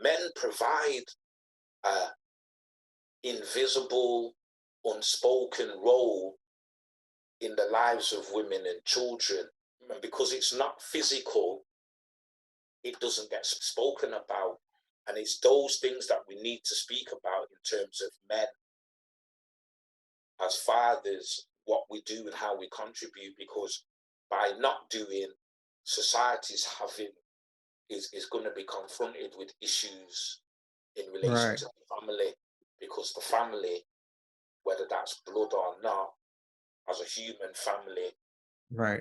men provide a invisible, unspoken role in the lives of women and children. And because it's not physical, it doesn't get spoken about. And it's those things that we need to speak about in terms of men as fathers, what we do and how we contribute, because by not doing, society's is going to be confronted with issues in relation to the family, because the family, whether that's blood or not, as a human family,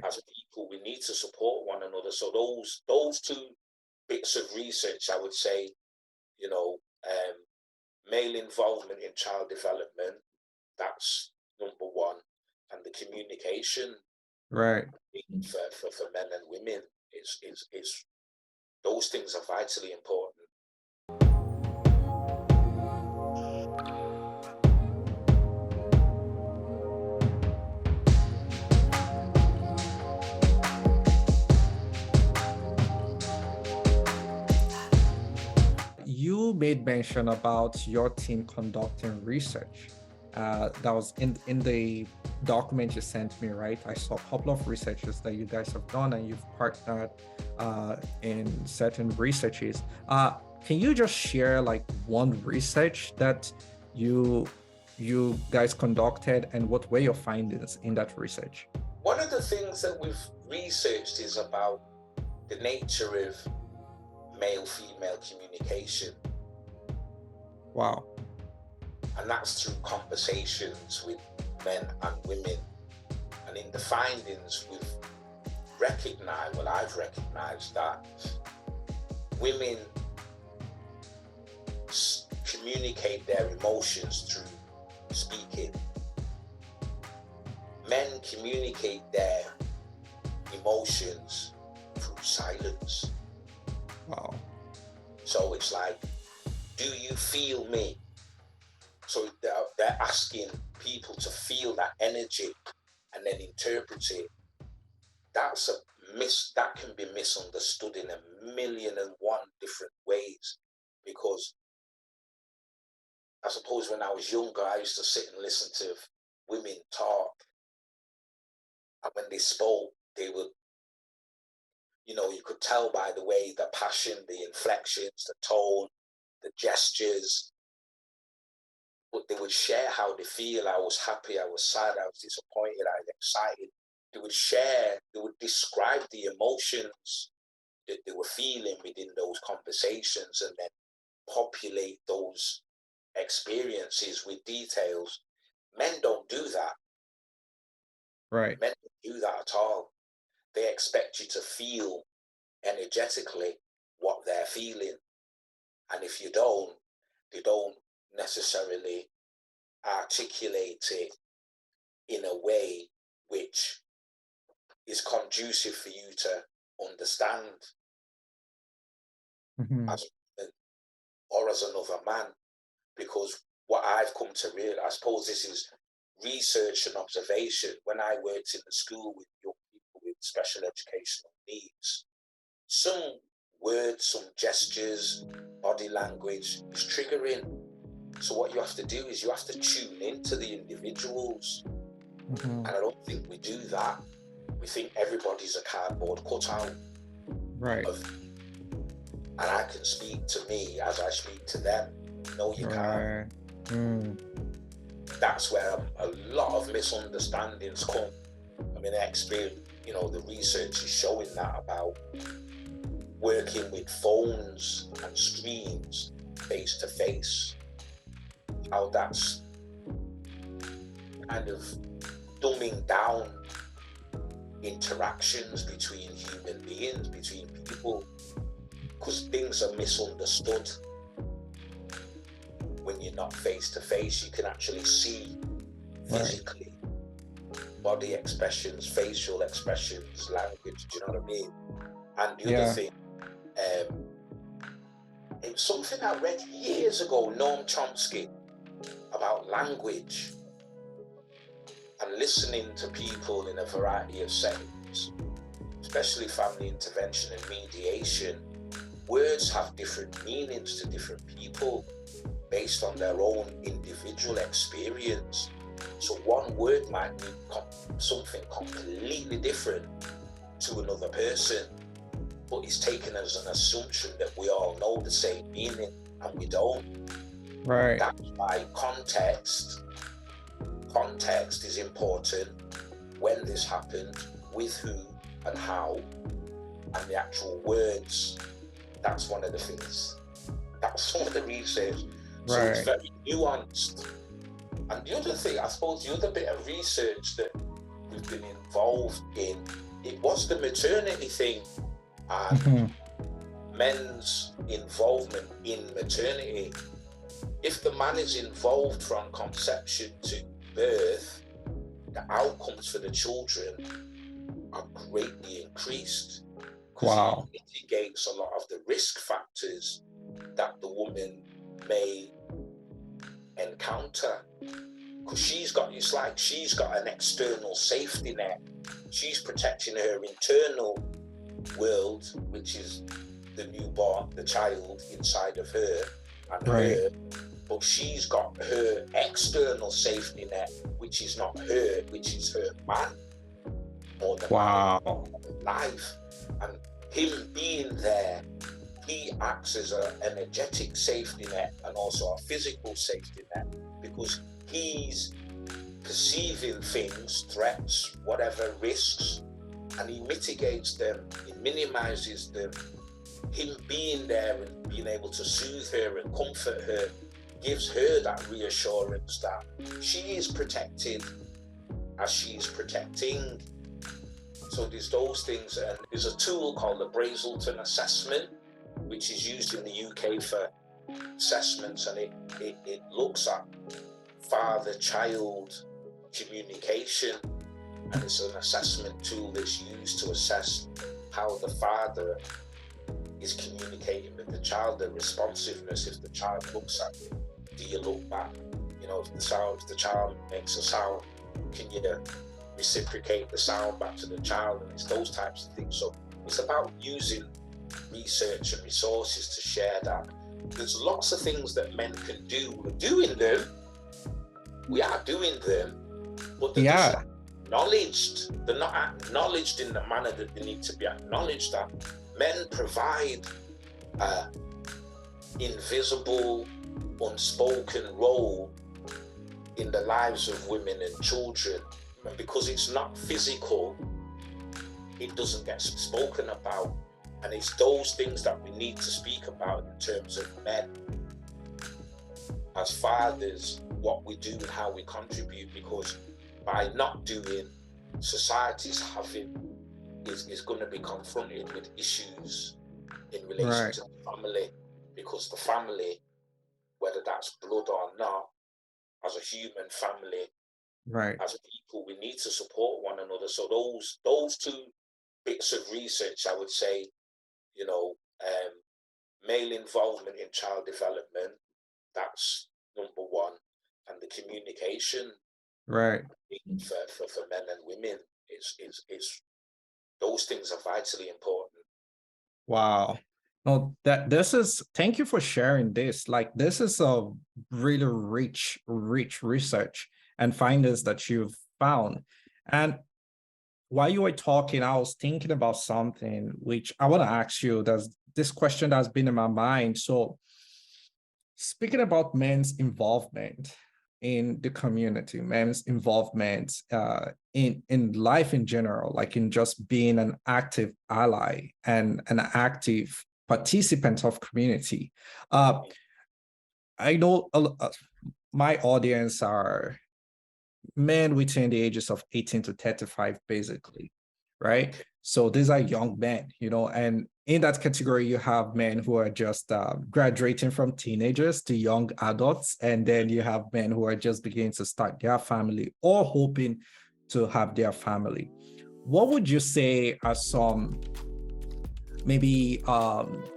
as people, we need to support one another. So those two bits of research, I would say, male involvement in child development, that's number one, and the communication for men and women is those things are vitally important. You made mention about your team conducting research. That was in the document you sent me, right? I saw a couple of researches that you guys have done, and you've partnered in certain researches. Can you just share like one research that you guys conducted, and what were your findings in that research? One of the things that we've researched is about the nature of male-female communication. Wow. And that's through conversations with men and women. And in the findings, I've recognized that women communicate their emotions through speaking. Men communicate their emotions through silence. Wow. So it's like, do you feel me? So they're asking people to feel that energy and then interpret it. That can be misunderstood in 1,000,001 different ways, because I suppose when I was younger, I used to sit and listen to women talk, and when they spoke, they would, you could tell by the way, the passion, the inflections, the tone, the gestures, but they would share how they feel. I was happy, I was sad, I was disappointed, I was excited. They would describe the emotions that they were feeling within those conversations, and then populate those experiences with details. Men don't do that. Right. Men don't do that at all. They expect you to feel energetically what they're feeling. And if you don't, they don't necessarily articulate it in a way which is conducive for you to understand as a woman or as another man. Because what I've come to realize, I suppose this is research and observation. When I worked in the school with young people with special educational needs, some words, some gestures, body language is triggering. So what you have to do is you have to tune into the individuals. And I don't think we do that. We think everybody's a cardboard cutout. Right. And I can speak to me as I speak to them. No, you can't. That's where a lot of misunderstandings come. I mean, I experience, the research is showing that about working with phones and screens face to face, how that's kind of dumbing down interactions between human beings, between people, because things are misunderstood. When you're not face to face, you can actually see physically body expressions, facial expressions, language. Do you know what I mean? And the other thing, it was something I read years ago, Noam Chomsky, about language and listening to people in a variety of settings, especially family intervention and mediation. words have different meanings to different people based on their own individual experience. So one word might mean something completely different to another person, but it's taken as an assumption that we all know the same meaning, and we don't. Right. That's why context is important. When this happened, with who and how, and the actual words. That's one of the things. That's some of the research. So it's very nuanced. And the other thing, I suppose, the other bit of research that we've been involved in, it was the maternity thing and men's involvement in maternity. If the man is involved from conception to birth, the outcomes for the children are greatly increased. Wow. It mitigates a lot of the risk factors that the woman may encounter. Because she's got an external safety net. She's protecting her internal world, which is the newborn, the child inside of her and her. But she's got her external safety net, which is not her, which is her man, or the man of life. And him being there, he acts as an energetic safety net and also a physical safety net, because he's perceiving things, threats, whatever risks, and he mitigates them, he minimizes them. Him being there and being able to soothe her and comfort her gives her that reassurance that she is protected as she's protecting. So there's those things, and there's a tool called the Brazelton assessment, which is used in the UK for assessments, and it looks at father-child communication, and it's an assessment tool that's used to assess how the father is communicating with the child, the responsiveness. If the child looks at you, do you look back? You know, if the child makes a sound, can you reciprocate the sound back to the child? And it's those types of things. So it's about using research and resources to share that. There's lots of things that men can do. We're doing them. We are doing them, but they're just not acknowledged. They're not acknowledged in the manner that they need to be acknowledged. That men provide an invisible, unspoken role in the lives of women and children. And because it's not physical, it doesn't get spoken about. And it's those things that we need to speak about in terms of men as fathers, what we do and how we contribute, because by not doing, society's is going to be confronted with issues in relation to the family, because the family, whether that's blood or not, as a human family, as people, we need to support one another. So those two bits of research, I would say, you know, male involvement in child development, that's number one, and the communication for men and women is those things are vitally important. Wow. No, thank you for sharing this. Like, this is a really rich research and findings that you've found. And while you were talking, I was thinking about something which I want to ask you. There's this question that's been in my mind. So, speaking about men's involvement in the community, men's involvement in life in general, like in just being an active ally and an active participant of community. I know my audience are men between the ages of 18 to 35, basically, right? So these are young men, you know, and in that category, you have men who are just graduating from teenagers to young adults. And then you have men who are just beginning to start their family or hoping to have their family. What would you say are some maybe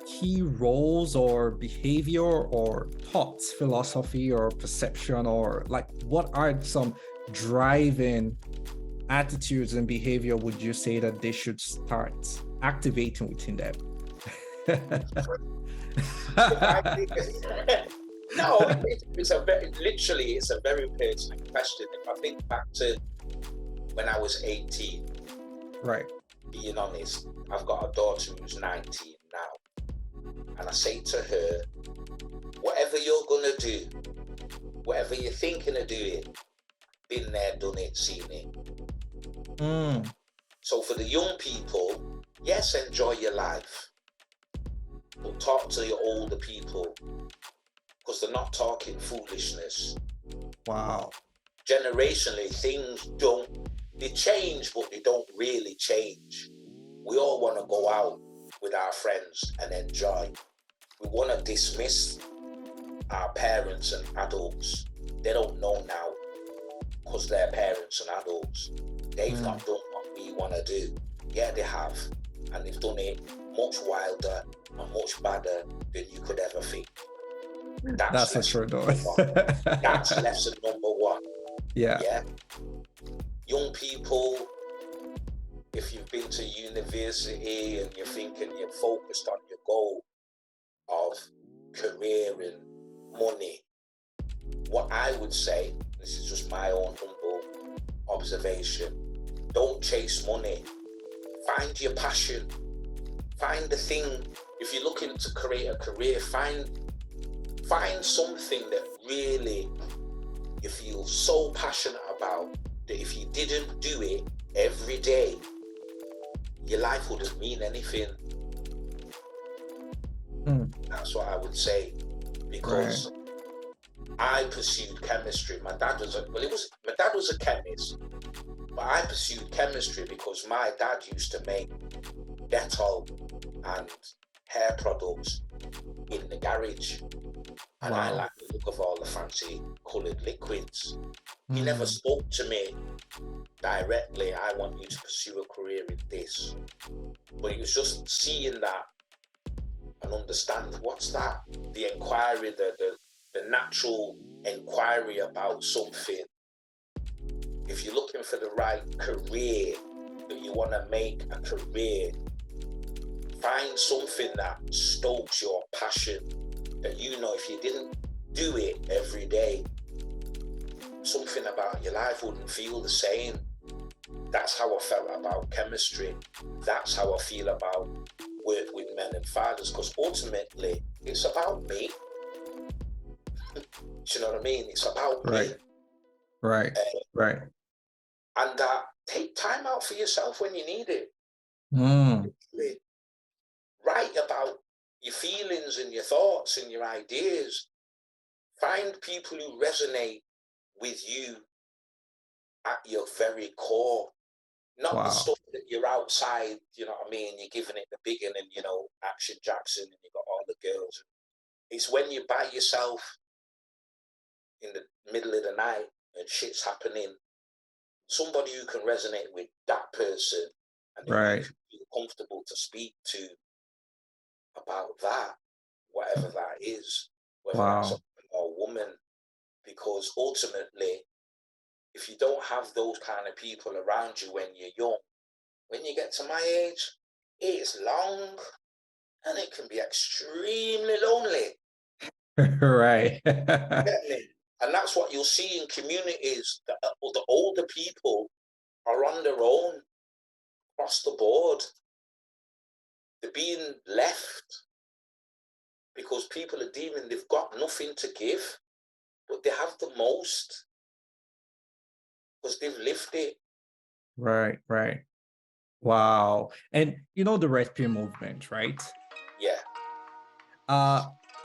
key roles or behavior or thoughts, philosophy or perception, or like what are some driving attitudes and behavior would you say that they should start activating within them? If I think, no, it's a very, literally, it's a very pertinent question. If I think back to when I was 18, Right. being honest, I've got a daughter who's 19 now, and I say to her, whatever you're gonna do, whatever you're thinking of doing, been there, done it, seen it. Mm. So for the young people, yes, enjoy your life, but talk to your older people, because they're not talking foolishness. Wow. Generationally, things they change, but they don't really change. We all want to go out with our friends and enjoy. We want to dismiss our parents and adults. They don't know now because they're parents and adults. They've not done what we want to do. Yeah, they have. And they've done it much wilder and much badder than you could ever think. That's a true though. That's lesson number one. Yeah. Young people, if you've been to university and you're thinking you're focused on your goal of career and money, what I would say, this is just my own humble observation, don't chase money. Find your passion. Find the thing. If you're looking to create a career, find something that really you feel so passionate about that if you didn't do it every day, your life wouldn't mean anything. That's what I would say, because I pursued chemistry. My dad was a chemist, but I pursued chemistry because my dad used to make Dettol and hair products in the garage. And I like the look of all the fancy coloured liquids. He never spoke to me directly, I want you to pursue a career in this. But it was just seeing that and understand what's that? The inquiry, the natural inquiry about something. If you're looking for the right career, that you want to make a career, find something that stokes your passion, that you know if you didn't do it every day, something about your life wouldn't feel the same. That's how I felt about chemistry. That's how I feel about work with men and fathers, because ultimately it's about me. Do you know what I mean? It's about me. Right. And take time out for yourself when you need it. Write about your feelings and your thoughts and your ideas. Find people who resonate with you at your very core. Not the stuff that you're outside, you know what I mean? You're giving it the big one and, you know, Action Jackson and you got all the girls. It's when you're by yourself in the middle of the night and shit's happening, somebody who can resonate with that person and you feel comfortable to speak to about that, whatever that is, whether that's a man or a woman, because ultimately, if you don't have those kind of people around you when you're young, when you get to my age, it's long and it can be extremely lonely. Right. And that's what you'll see in communities, that the older people are on their own across the board. They're being left because people are deeming they've got nothing to give, but they have the most because they've lived it. Right. Wow. And you know the Red Pill movement, right? Yeah.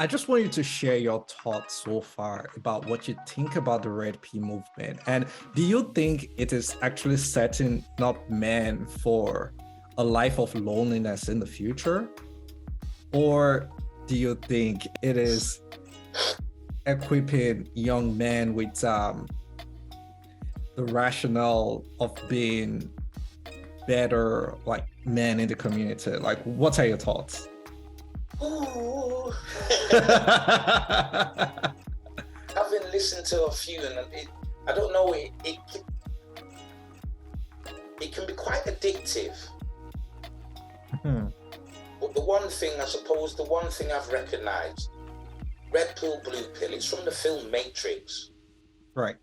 I just want you to share your thoughts so far about what you think about the Red Pill movement. And do you think it is actually setting up men for a life of loneliness in the future? Or do you think it is equipping young men with the rationale of being better like men in the community? Like, what are your thoughts? Ooh. Having listened to a few, and I don't know, it can be quite addictive. But the one thing, I suppose, the one thing I've recognized, red pill, blue pill, it's from the film Matrix. Right.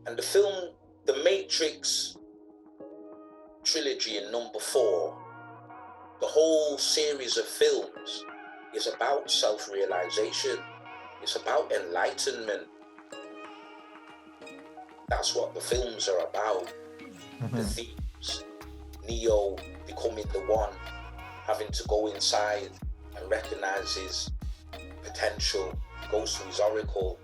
And the film, the Matrix trilogy in number 4, the whole series of films is about self-realization. It's about enlightenment. That's what the films are about. The themes, Neo becoming the one, having to go inside and recognize his potential, goes to his oracle,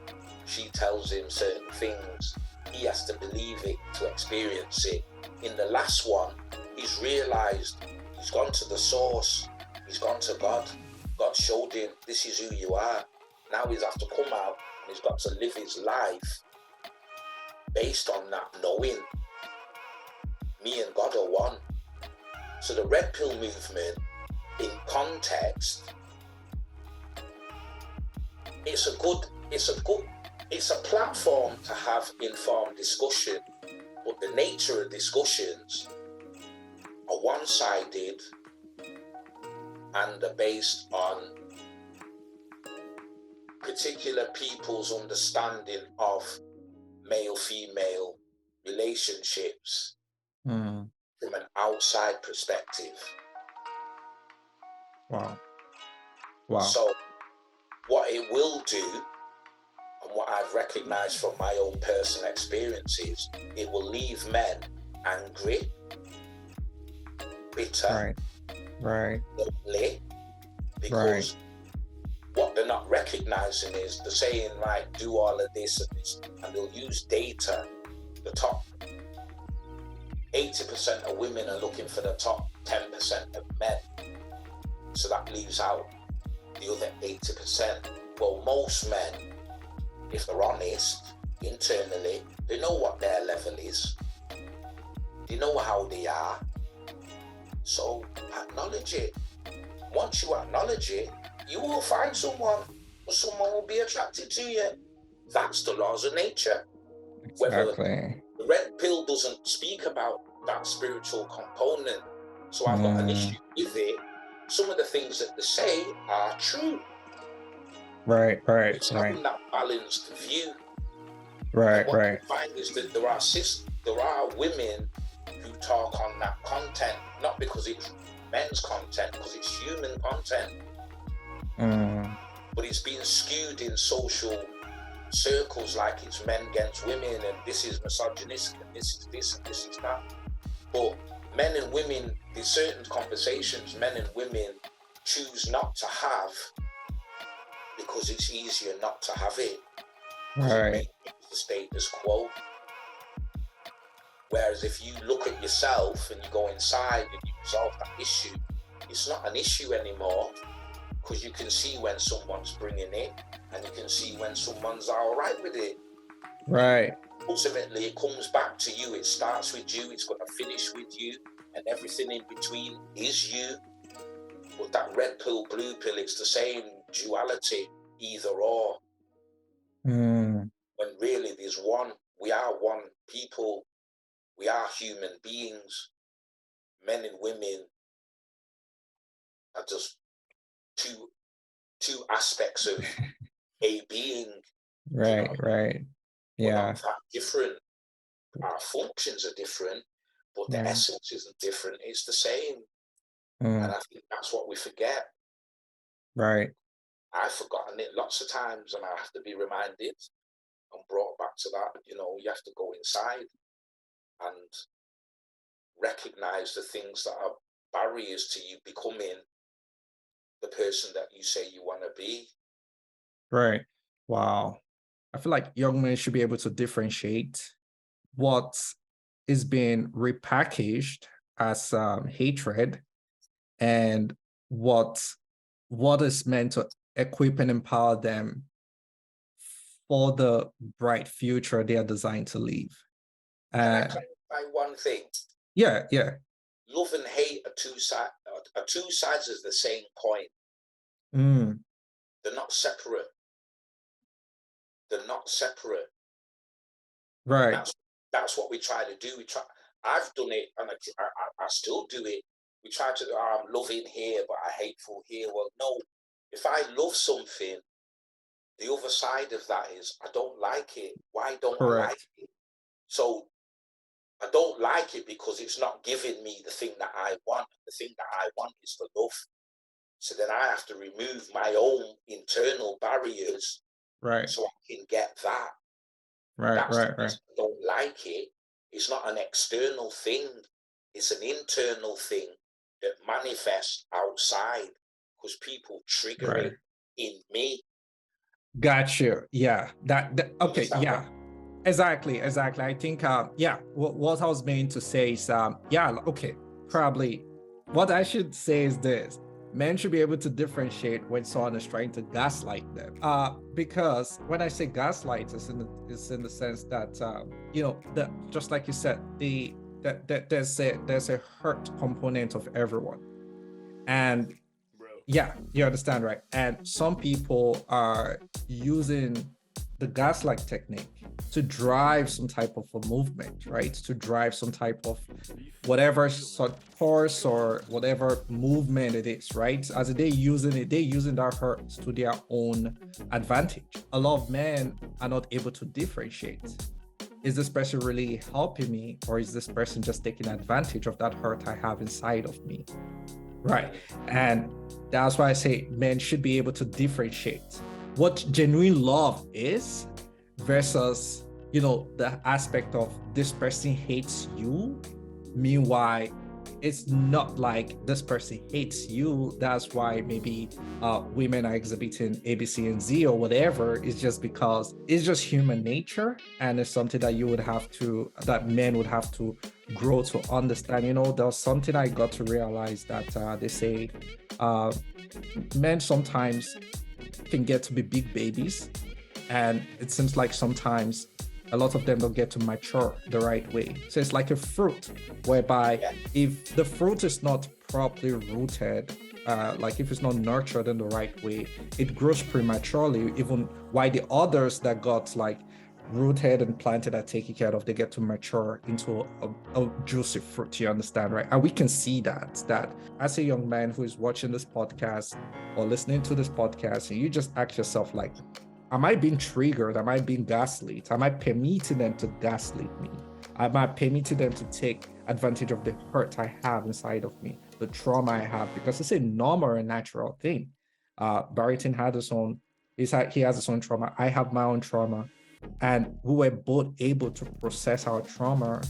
she tells him certain things, he has to believe it to experience it. In the last one, he's realized, he's gone to the source, he's gone to God. God showed him, this is who you are. Now he's have to come out and he's got to live his life based on that knowing. Me and God are one. So the red pill movement, in context, it's a platform to have informed discussion, but the nature of discussions are one-sided and are based on particular people's understanding of male-female relationships from an outside perspective. Wow. So what it will do, and what I've recognized from my own personal experiences, it will leave men angry, bitter, lonely, because what they're not recognizing is they're saying, right, do all of this and this, and they'll use data. The top 80% of women are looking for the top 10% of men. So that leaves out the other 80%. Well, most men, if they're honest, internally, they know what their level is. They know how they are. So acknowledge it. Once you acknowledge it, you will find someone, or someone will be attracted to you. That's the laws of nature. Whether the red pill doesn't speak about that spiritual component, so I've got an issue with it. Some of the things that they say are true. It's having that balanced view. What you find is that there are women who talk on that content, not because it's men's content, because it's human content. But it's being skewed in social circles like it's men against women, and this is misogynistic, and this is this, and this is that. But men and women, there's certain conversations men and women choose not to have because it's easier not to have it. It makes the status quo. Whereas if you look at yourself and you go inside and you resolve that issue, it's not an issue anymore, because you can see when someone's bringing it and you can see when someone's all right with it. Ultimately, it comes back to you. It starts with you. It's going to finish with you, and everything in between is you. But that red pill, blue pill, it's the same duality, either or. When really there's one. We are one people. We are human beings. Men and women are just two aspects of a being. We're not that different. Our functions are different, but the essence isn't different. It's the same. And I think that's what we forget. I've forgotten it lots of times, and I have to be reminded and brought back to that. You have to go inside and recognize the things that are barriers to you becoming the person that you say you want to be. Wow. I feel like young men should be able to differentiate what is being repackaged as hatred and what is meant to equip and empower them for the bright future they are designed to live. Can I clarify one thing? Yeah. Love and hate are two sides of the same coin. They're not separate. That's what we try to do. I've done it, and I still do it. We try to, oh, I'm loving here, but I hateful here. Well, no. If I love something, the other side of that is I don't like it. Why don't I like Correct. it? So I don't like it because it's not giving me the thing that I want. The thing that I want is the love. So then I have to remove my own internal barriers Right. so I can get that. Right. That's the Right. Right. reason I don't like it. It's not an external thing. It's an internal thing that manifests outside because people trigger Right. it in me. Got you. Yeah. You Okay. understand what? Yeah. Exactly. I think. Yeah. What I was meaning to say is. Yeah. Okay. Probably. What I should say is this: men should be able to differentiate when someone is trying to gaslight them. Because when I say gaslight, it's in the sense that the just like you said, there's a hurt component of everyone, and yeah, you understand, right? And some people are using the gaslight technique to drive some type of a movement, right? To drive some type of whatever sort course or whatever movement it is, right? As they're using that hurt to their own advantage. A lot of men are not able to differentiate. Is this person really helping me, or is this person just taking advantage of that hurt I have inside of me? Right. And that's why I say men should be able to differentiate what genuine love is versus, the aspect of this person hates you. Meanwhile, it's not like this person hates you. That's why maybe women are exhibiting A, B, C, and Z or whatever. It's just because it's just human nature, and it's something that men would have to grow to understand. There's something I got to realize that they say uh, men sometimes can get to be big babies, and it seems like sometimes a lot of them don't get to mature the right way. So it's like a fruit, whereby if the fruit is not properly rooted, like if it's not nurtured in the right way, it grows prematurely. Even while the others that got like rooted and planted and taken care of, they get to mature into a juicy fruit. You understand, right? And we can see that as a young man who is watching this podcast or listening to this podcast, and you just ask yourself, like, am I being triggered? Am I being gaslit? Am I permitting them to gaslight me? Am I permitting them to take advantage of the hurt I have inside of me, the trauma I have? Because it's a normal and natural thing. Barrington had his own, he has his own trauma. I have my own trauma. And we were both able to process our trauma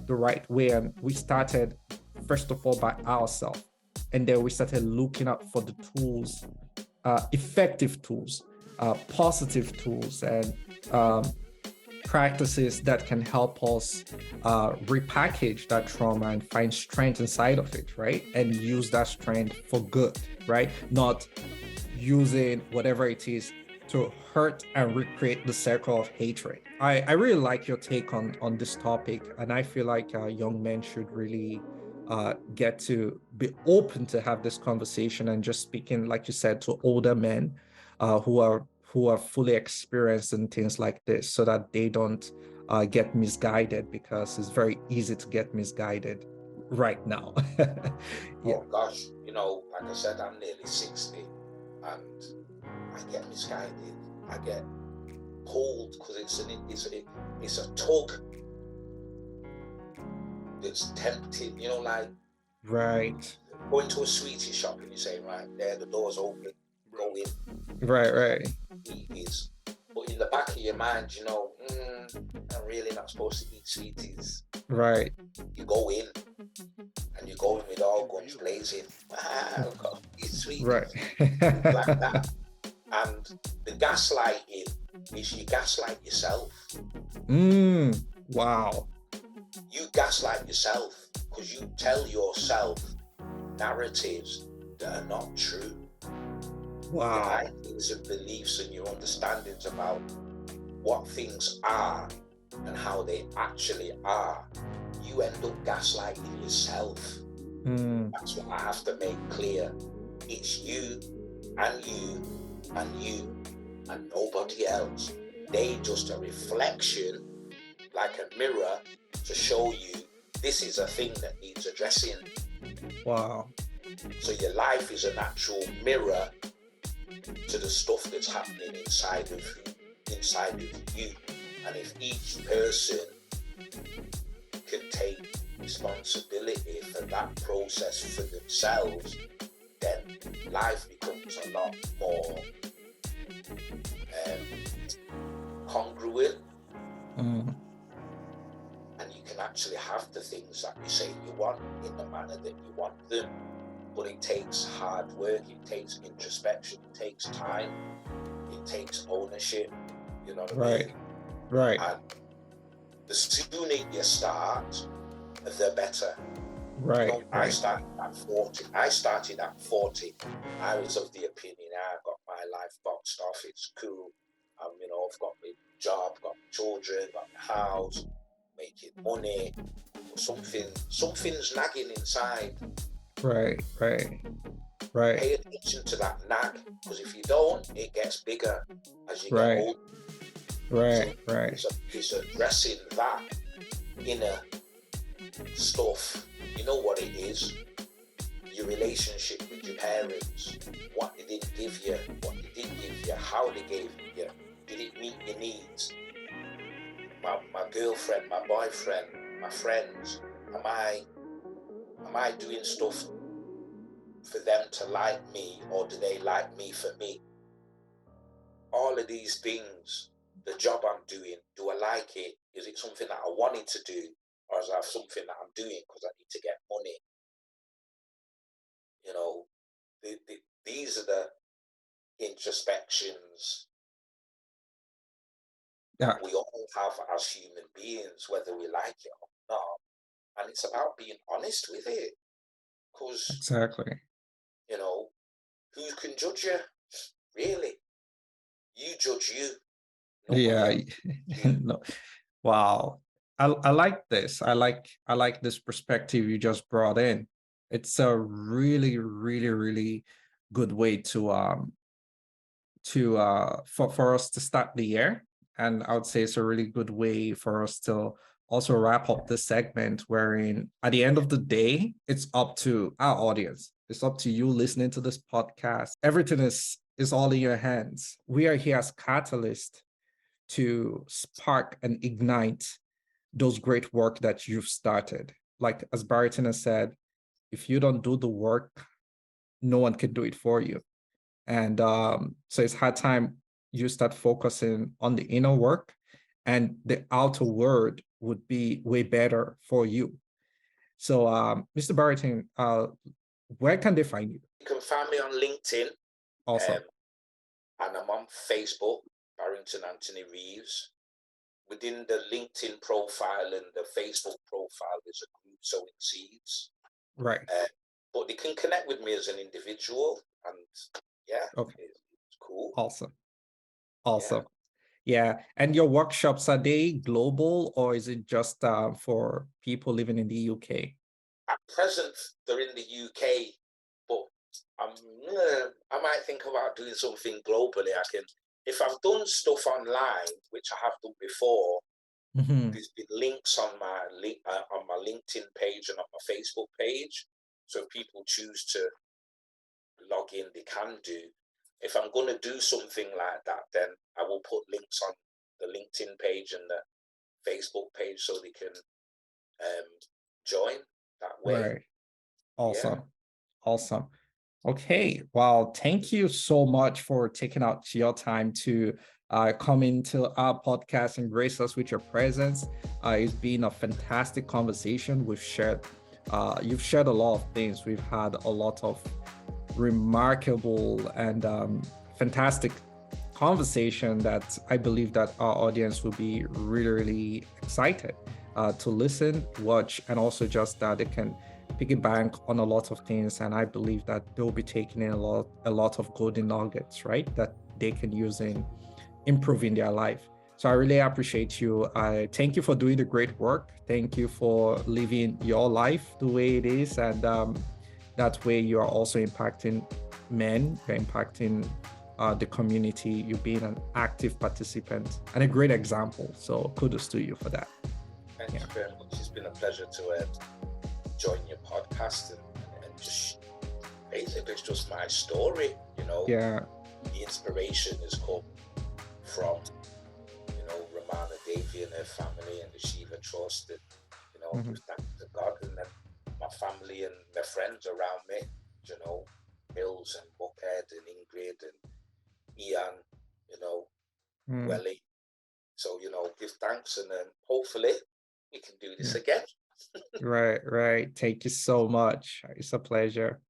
the right way. And we started, first of all, by ourselves. And then we started looking out for the tools, effective tools, positive tools, and practices that can help us repackage that trauma and find strength inside of it, right? And use that strength for good, right? Not using whatever it is to hurt and recreate the circle of hatred. I really like your take on this topic, and I feel like young men should really get to be open to have this conversation and just speaking, like you said, to older men who are fully experienced in things like this, so that they don't get misguided, because it's very easy to get misguided right now. Yeah. Oh gosh, like I said, I'm nearly 60 and I get misguided. I get pulled because it's a tug that's tempting, like Right. going to a sweetie shop and you're saying, right there, the door's open, go in. Right. Sweeties. But in the back of your mind, I'm really not supposed to eat sweeties. Right. You go in and you go in with all guns blazing. I've got to eat sweeties. Right. Like that. And the gaslighting is you gaslight yourself. Wow. You gaslight yourself because you tell yourself narratives that are not true. Wow. Your ideas and beliefs and your understandings about what things are and how they actually are, you end up gaslighting yourself. That's what I have to make clear. It's you and you and you and nobody else. They just a reflection, like a mirror, to show you this is a thing that needs addressing. Wow. So your life is an actual mirror to the stuff that's happening inside of you. And if each person can take responsibility for that process for themselves, then life becomes a lot more congruent, Mm. and you can actually have the things that you say you want in the manner that you want them. But it takes hard work, it takes introspection, it takes time, it takes ownership, you know what I Right. mean? Right. And the sooner you start, the better. Right. You know, I Right. started at 40. I was of the opinion, I've got my life boxed off, it's cool. You know, I've got my job, got my children, got my house, making money. But something's nagging inside. Right. Right. Right. Pay attention to that nag, because if you don't, it gets bigger as you get Right. older. Right. So Right. it's addressing that inner stuff. You know what it is? Your relationship with your parents, what they didn't give you, what they did give you, how they gave it you, did it meet your needs? My girlfriend, my boyfriend, my friends, am I doing stuff for them to like me, or do they like me for me? All of these things, the job I'm doing, do I like it? Is it something that I wanted to do, or is that something that I'm doing because I need to get money? You know, these are the introspections that Yeah. we all have as human beings, whether we like it or not. And it's about being honest with it, because, Exactly. you know, who can judge you? Really? You judge you. Nobody Yeah. else you. No. Wow. I like this. I like this perspective you just brought in. It's a really, really, really good way to for us to start the year. And I would say it's a really good way for us to also wrap up this segment, wherein at the end of the day, it's up to our audience. It's up to you listening to this podcast. Everything is all in your hands. We are here as catalysts to spark and ignite those great work that you've started. Like as Barrington has said, if you don't do the work, no one can do it for you. And so it's high time you start focusing on the inner work, and the outer world would be way better for you. So, Mr. Barrington, where can they find you? You can find me on LinkedIn, Awesome. um, and I'm on Facebook, Barrington Anthony Reeves. Within the LinkedIn profile and the Facebook profile, there's a group, Sowing Seeds. Right. But they can connect with me as an individual, and yeah, Okay. it's cool. Awesome. Yeah. Awesome. Yeah. And your workshops, are they global, or is it just for people living in the UK? At present, they're in the UK, but I might think about doing something globally. If I've done stuff online, which I have done before, Mhm. there's been links on my LinkedIn page and on my Facebook page. So if people choose to log in, they can do. If I'm going to do something like that, then I will put links on the LinkedIn page and the Facebook page so they can join that way. Right. Yeah. Awesome. Awesome. Okay. Well, thank you so much for taking out your time to come into our podcast and grace us with your presence. It's been a fantastic conversation. You've shared a lot of things. We've had a lot of remarkable and fantastic conversation that I believe that our audience will be really, really excited to listen, watch, and also just that they can piggyback on a lot of things. And I believe that they'll be taking in a lot of golden nuggets, right? That they can use in improving their life. So I really appreciate you. I thank you for doing the great work. Thank you for living your life the way it is. And that way you are also impacting men, you're impacting the community, you being an active participant and a great example. So kudos to you for that. Thank you very much. It's been a pleasure to join your podcast and just basically it's just my story, you know. Yeah. The inspiration has come from, Ramana Devi and her family and the Shiva Trust, and Mhm. give thanks to God, and then my family and my friends around me, you know, Hills and Buckhead and Ingrid and Ian, you know, Mm. Welly. So, give thanks, and then hopefully we can do this Yeah. again. Right, right. Thank you so much. It's a pleasure.